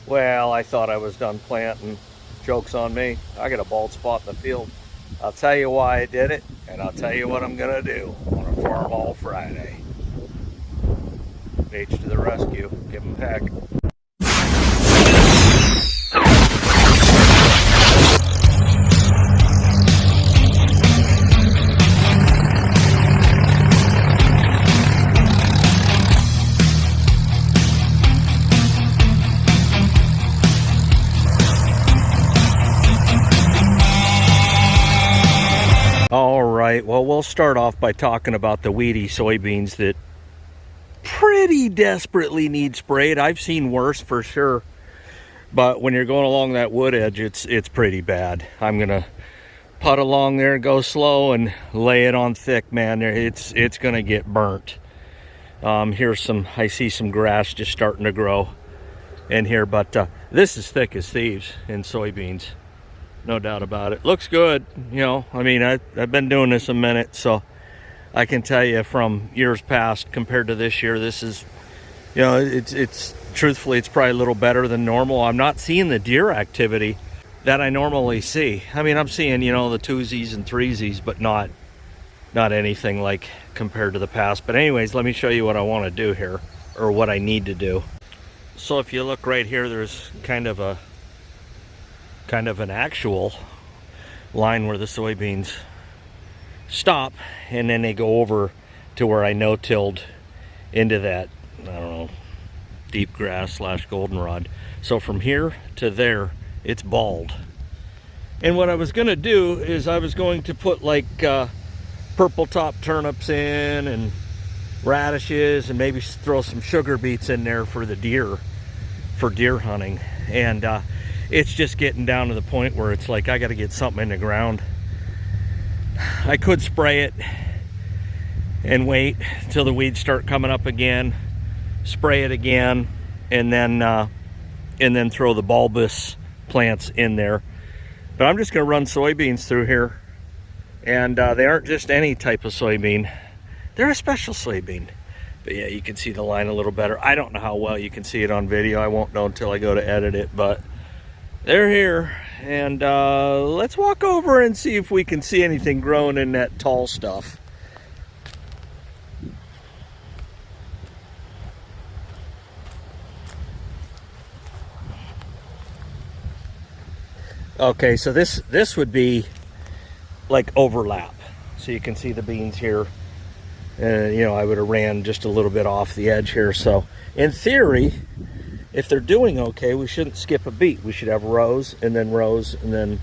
Well, I thought I was done planting. Joke's on me. I got a bald spot in the field. I'll tell you why I did it, and I'll tell you what I'm gonna do on a Farmall Friday. H to the rescue. Give him a heck. All right, well, we'll start off by talking about the weedy soybeans that pretty desperately need sprayed. I've seen worse for sure, but when you're going along that wood edge, it's pretty bad. I'm gonna putt along there, go slow, and lay it on thick, man. It's gonna get burnt. Here's I see some grass just starting to grow in here, but this is thick as thieves in soybeans. No doubt about it. Looks good, you know. I mean, I've been doing this a minute, so I can tell you from years past compared to this year, this is, you know, it's truthfully, it's probably a little better than normal. I'm not seeing the deer activity that I normally see. I mean, I'm seeing, you know, the twosies and threesies, but not anything like compared to the past. But anyways, let me show you what I want to do here, or what I need to do. So if you look right here, there's kind of an actual line where the soybeans stop, and then they go over to where I no-tilled into that, I don't know, deep grass / goldenrod. So from here to there, it's bald. And what I was gonna do is I was going to put like purple top turnips in and radishes, and maybe throw some sugar beets in there for the deer, for deer hunting. And it's just getting down to the point where it's like I got to get something in the ground. I could spray it and wait till the weeds start coming up again, spray it again, and then throw the bulbous plants in there. But I'm just going to run soybeans through here, and they aren't just any type of soybean. They're a special soybean. But yeah, you can see the line a little better. I don't know how well you can see it on video. I won't know until I go to edit it, but they're here, and let's walk over and see if we can see anything growing in that tall stuff. Okay, so this would be like overlap. So you can see the beans here. And you know, I would have ran just a little bit off the edge here. So in theory, if they're doing okay, we shouldn't skip a beat. We should have rows and then rows and then.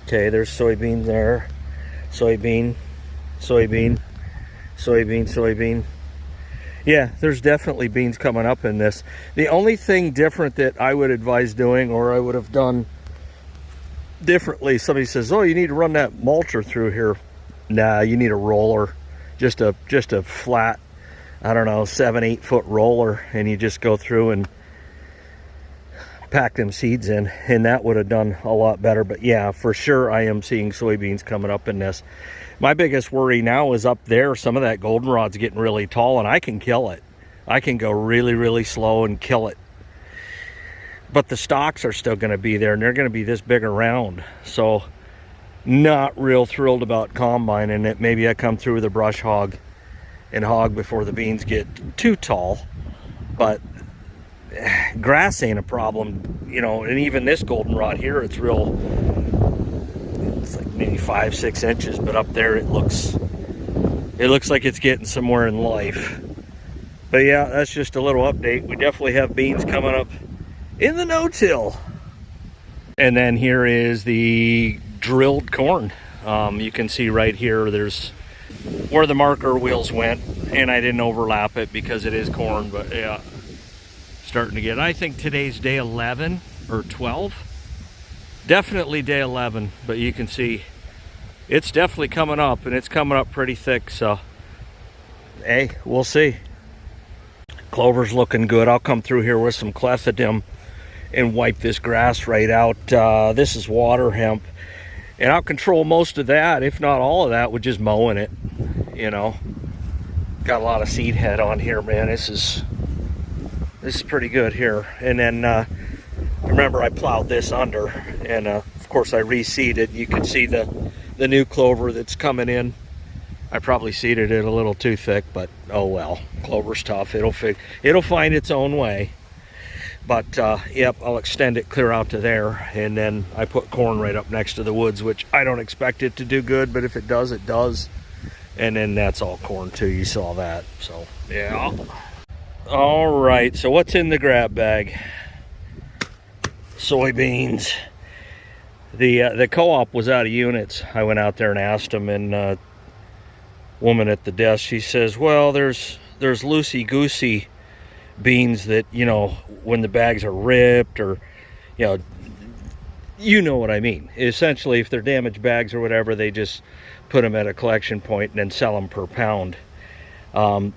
Okay, there's soybean there. Soybean, soybean, soybean, soybean. Yeah, there's definitely beans coming up in this. The only thing different that I would advise doing, or I would have done differently, somebody says, oh, you need to run that mulcher through here. Nah, you need a roller. Just a flat, I don't know, 7-8 foot roller, and you just go through and pack them seeds in, and that would have done a lot better. But yeah, for sure I am seeing soybeans coming up in this. My biggest worry now is up there. Some of that goldenrod's getting really tall, and I can kill it. I can go really slow and kill it. But the stalks are still going to be there, and they're going to be this big around. So not real thrilled about combining it. Maybe I come through with a brush hog and hog before the beans get too tall. But grass ain't a problem, you know. And even this goldenrod here, it's like maybe 5-6 inches, but up there it looks like it's getting somewhere in life. But yeah, that's just a little update. We definitely have beans coming up in the no-till. And then here is the drilled corn. You can see right here, there's where the marker wheels went, and I didn't overlap it because it is corn. But yeah, starting to get, I think today's day 11 or 12, definitely day 11, but you can see it's definitely coming up, and it's coming up pretty thick. So hey, we'll see. Clover's looking good. I'll come through here with some clethodim and wipe this grass right out. This is water hemp, and I'll control most of that, if not all of that, with just mowing it. You know, got a lot of seed head on here, man. This This is pretty good here. And then remember, I plowed this under, and of course I reseeded. You can see the new clover that's coming in. I probably seeded it a little too thick, but oh well. Clover's tough. It'll find its own way. But yep, I'll extend it clear out to there, and then I put corn right up next to the woods, which I don't expect it to do good, but if it does, it does. And then that's all corn too. You saw that. So yeah. All right. So what's in the grab bag? Soybeans. The co-op was out of units. I went out there and asked them, and woman at the desk, she says, well, there's loosey-goosey beans that, you know, when the bags are ripped, or you know what I mean. Essentially, if they're damaged bags or whatever, they just put them at a collection point and then sell them per pound.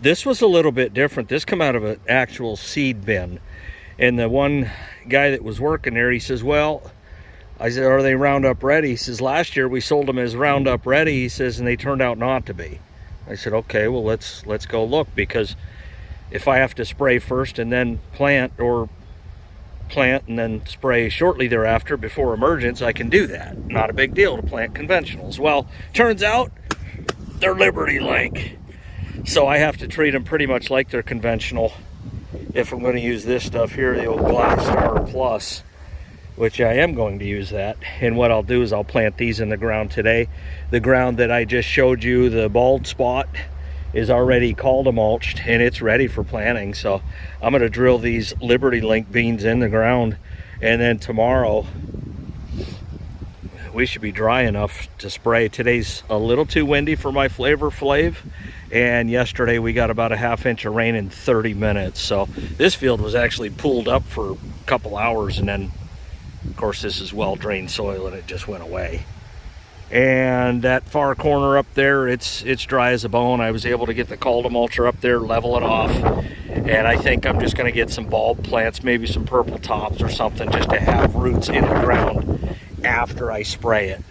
This was a little bit different. This come out of an actual seed bin, and the one guy that was working there, he says, well, I said, are they Roundup ready? He says, last year we sold them as Roundup ready, he says, and they turned out not to be. I said, okay, well, let's go look, because if I have to spray first and then plant, or plant and then spray shortly thereafter before emergence, I can do that. Not a big deal to plant conventionals. Well, turns out they're Liberty Link, so I have to treat them pretty much like they're conventional if I'm going to use this stuff here, the old Glass Star Plus, which I am going to use that. And what I'll do is I'll plant these in the ground today. The ground that I just showed you, the bald spot, is already mulched, and it's ready for planting. So I'm going to drill these Liberty Link beans in the ground, and then tomorrow we should be dry enough to spray. Today's a little too windy for my Flavor Flav, and yesterday we got about a ½ inch of rain in 30 minutes. So this field was actually pulled up for a couple hours, and then of course this is well drained soil and it just went away. And that far corner up there, it's dry as a bone. I was able to get the mulcher up there, level it off, and I think I'm just going to get some bulb plants, maybe some purple tops or something, just to have roots in the ground after I spray it,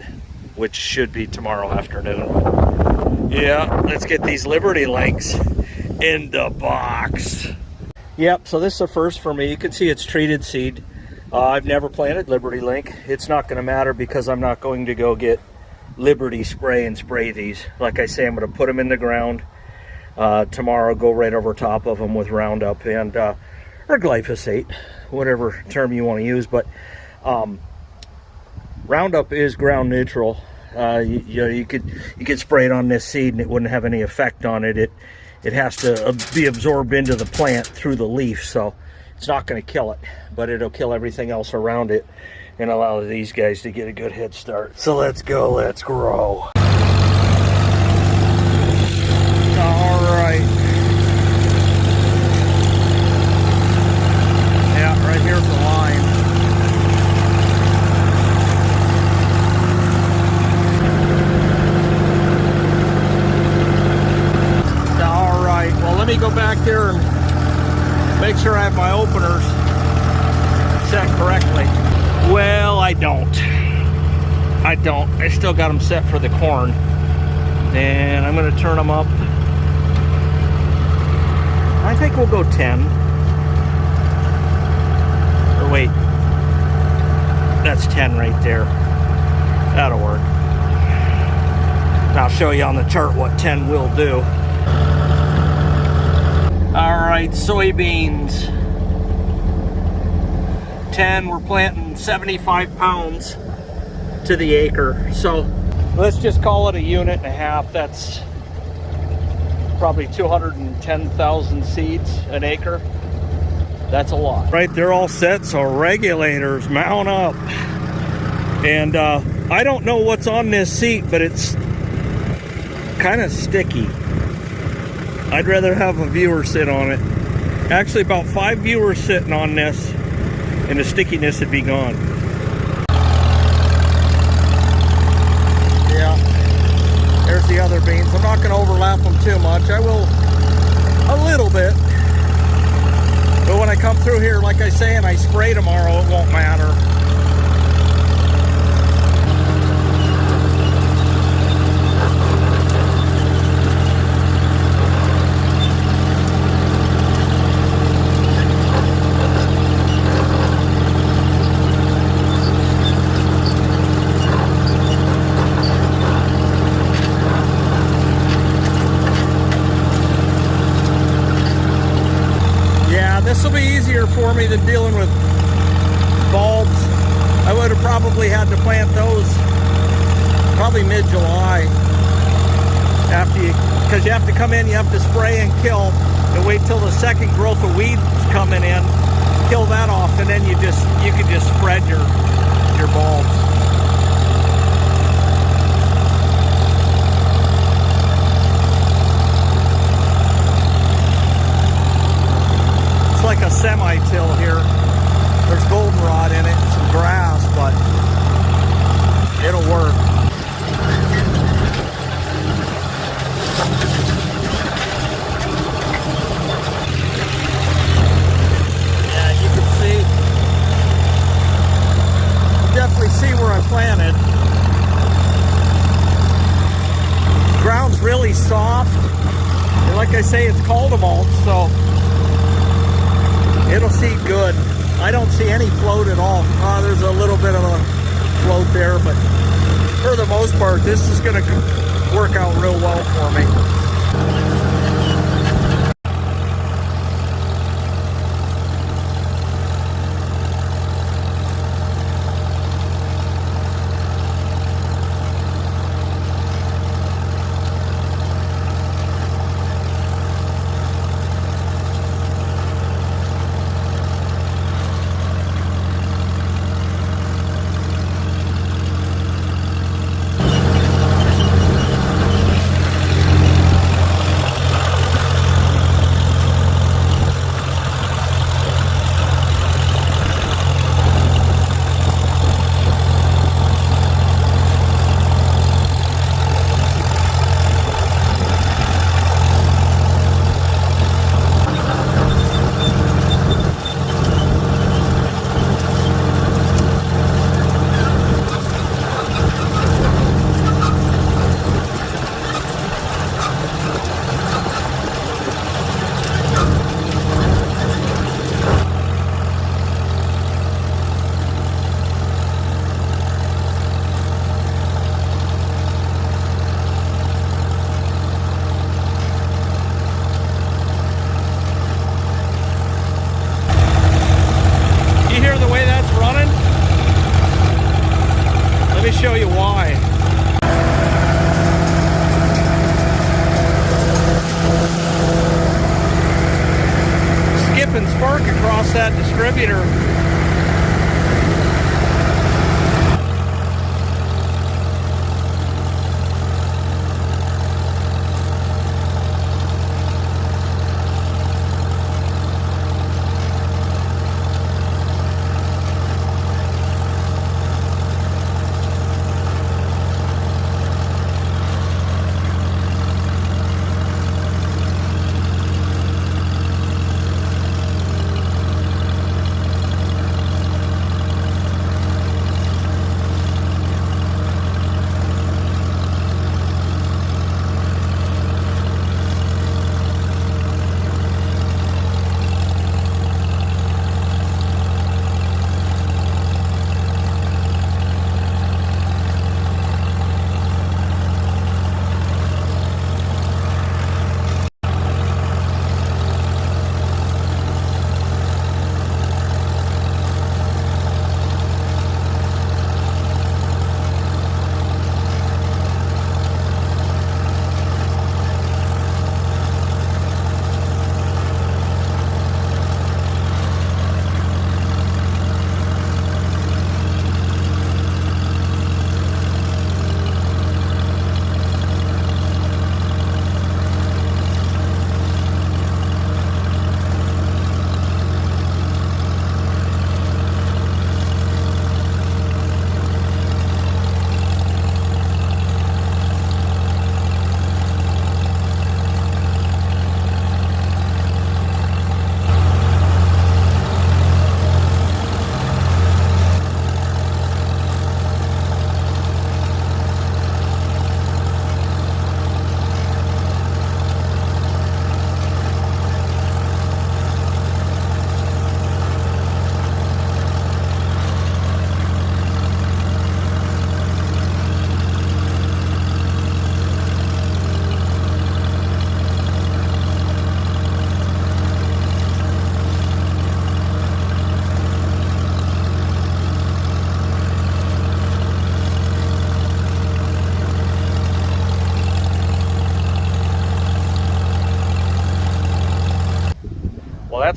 which should be tomorrow afternoon. Yeah, let's get these Liberty Links in the box. Yep, so this is a first for me. You can see it's treated seed. I've never planted Liberty Link. It's not going to matter, because I'm not going to go get Liberty spray and spray these. Like I say, I'm going to put them in the ground tomorrow, go right over top of them with Roundup and or glyphosate, whatever term you want to use. But Roundup is ground neutral. You could spray it on this seed and it wouldn't have any effect on it. It has to be absorbed into the plant through the leaf, so it's not going to kill it, but it'll kill everything else around it and allow these guys to get a good head start. So let's go, let's grow. All right. Yeah, right here's the line. All right, well, let me go back there and make sure I have my openers set correctly. Well, I don't. I still got them set for the corn. And I'm going to turn them up. I think we'll go 10. Or wait. That's 10 right there. That'll work. And I'll show you on the chart what 10 will do. All right, soybeans. 10, we're planting 75 pounds to the acre. So let's just call it a unit and a half. That's probably 210,000 seeds an acre. That's a lot. Right, they're all set, so regulators, mount up. And I don't know what's on this seat, but it's kind of sticky. I'd rather have a viewer sit on it. Actually, about 5 viewers sitting on this, and the stickiness would be gone. Yeah, there's the other beans. I'm not going to overlap them too much. I will a little bit. But when I come through here, like I say, and I spray tomorrow, it won't matter. easier for me than dealing with bulbs. I would have probably had to plant those probably mid-July, because you have to come in, you have to spray and kill, and wait till the second growth of weeds coming in, kill that off, and then you can just spread your bulbs. It's like a semi-till here. There's goldenrod in it and some grass, but it'll work. Yeah, you can see. You definitely see where I planted. The ground's really soft. And like I say, it's cultivate, so it'll seed good. I don't see any float at all. There's a little bit of a float there, but for the most part, this is going to work out real well for me. Show you why. Skip and spark across that distributor.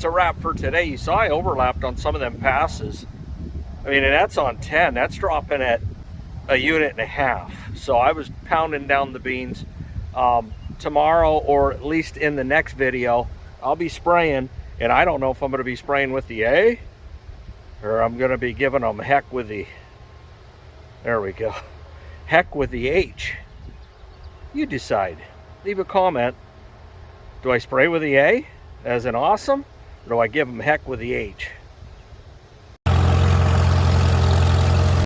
that's a wrap for today. You saw I overlapped on some of them passes. I mean, and that's on 10. That's dropping at a unit and a half. So I was pounding down the beans. Tomorrow, or at least in the next video, I'll be spraying, and I don't know if I'm going to be spraying with the A or I'm going to be giving them heck with the, there we go, heck with the H. You decide. Leave a comment. Do I spray with the A as in awesome, or do I give them heck with the H?